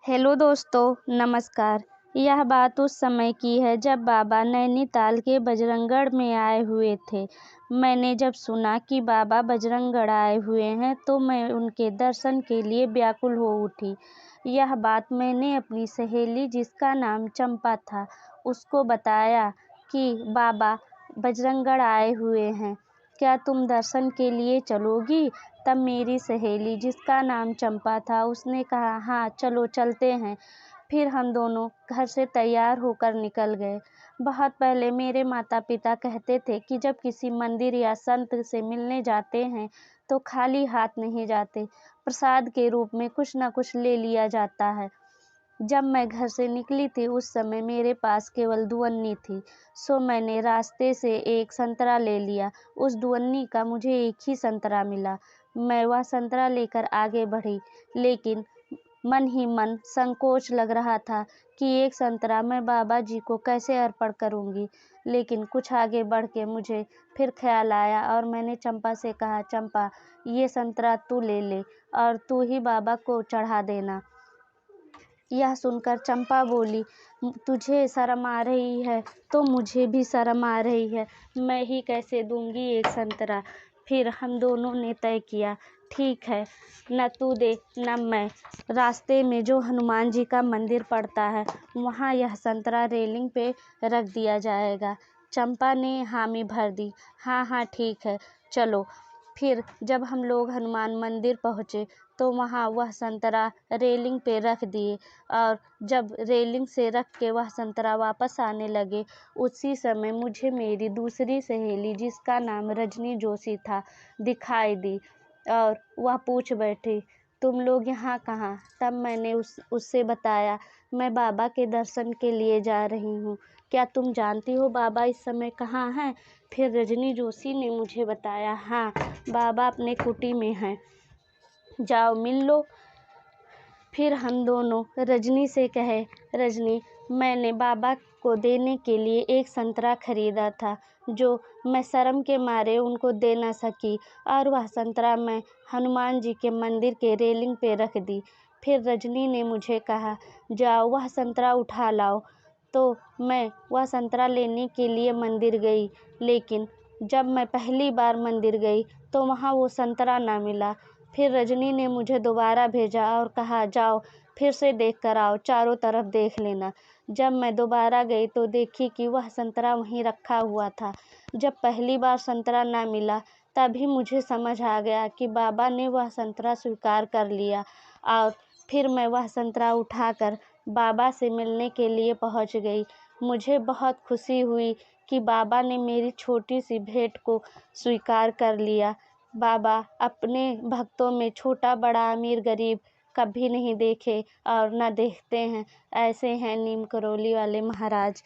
Hello दोस्तों, नमस्कार। यह बात उस समय की है जब बाबा नैनीताल के बजरंगगढ़ में आए हुए थे। मैंने जब सुना कि बाबा बजरंगगढ़ आए हुए हैं तो मैं उनके दर्शन के लिए व्याकुल हो उठी। यह बात मैंने अपनी सहेली, जिसका नाम चंपा था, उसको बताया कि बाबा बजरंगगढ़ आए हुए हैं, क्या तुम दर्शन के लिए चलोगी? तब मेरी सहेली, जिसका नाम चंपा था, उसने कहा, हाँ चलो चलते हैं। फिर हम दोनों घर से तैयार होकर निकल गए। बहुत पहले मेरे माता पिता कहते थे कि जब किसी मंदिर या संत से मिलने जाते हैं तो खाली हाथ नहीं जाते, प्रसाद के रूप में कुछ न कुछ ले लिया जाता है। जब मैं घर से निकली थी उस समय मेरे पास केवल दुअन्नी थी, सो मैंने रास्ते से एक संतरा ले लिया। उस दुअन्नी का मुझे एक ही संतरा मिला। मैं वह संतरा लेकर आगे बढ़ी, लेकिन मन ही मन संकोच लग रहा था कि एक संतरा मैं बाबा जी को कैसे अर्पण करूंगी। लेकिन कुछ आगे बढ़ के मुझे फिर ख्याल आया और मैंने चंपा से कहा, चंपा ये संतरा तू ले ले और तू ही बाबा को चढ़ा देना। यह सुनकर चंपा बोली, तुझे शर्म आ रही है तो मुझे भी शर्म आ रही है, मैं ही कैसे दूंगी एक संतरा। फिर हम दोनों ने तय किया, ठीक है, न तू दे न मैं। रास्ते में जो हनुमान जी का मंदिर पड़ता है वहाँ यह संतरा रेलिंग पे रख दिया जाएगा। चंपा ने हामी भर दी, हाँ हाँ ठीक है चलो। फिर जब हम लोग हनुमान मंदिर पहुँचे तो वहाँ वह संतरा रेलिंग पे रख दिए और जब रेलिंग से रख के वह संतरा वापस आने लगे, उसी समय मुझे मेरी दूसरी सहेली, जिसका नाम रजनी जोशी था, दिखाई दी और वह पूछ बैठी, तुम लोग यहाँ कहाँ? तब मैंने उससे बताया, मैं बाबा के दर्शन के लिए जा रही हूँ, क्या तुम जानती हो बाबा इस समय कहाँ हैं? फिर रजनी जोशी ने मुझे बताया, हाँ बाबा अपने कुटी में हैं, जाओ मिल लो। फिर हम दोनों रजनी से कहे, रजनी मैंने बाबा को देने के लिए एक संतरा खरीदा था जो मैं शर्म के मारे उनको दे न सकी, और वह संतरा मैं हनुमान जी के मंदिर के रेलिंग पे रख दी। फिर रजनी ने मुझे कहा, जाओ वह संतरा उठा लाओ। तो मैं वह संतरा लेने के लिए मंदिर गई, लेकिन जब मैं पहली बार मंदिर गई तो वहाँ वो संतरा ना मिला। फिर रजनी ने मुझे दोबारा भेजा और कहा, जाओ फिर से देख कर आओ, चारों तरफ देख लेना। जब मैं दोबारा गई तो देखी कि वह संतरा वहीं रखा हुआ था। जब पहली बार संतरा ना मिला तभी मुझे समझ आ गया कि बाबा ने वह संतरा स्वीकार कर लिया, और फिर मैं वह संतरा उठाकर बाबा से मिलने के लिए पहुंच गई। मुझे बहुत खुशी हुई कि बाबा ने मेरी छोटी सी भेंट को स्वीकार कर लिया। बाबा अपने भक्तों में छोटा बड़ा अमीर गरीब कभी नहीं देखे और न देखते हैं। ऐसे हैं नीम करौली वाले महाराज।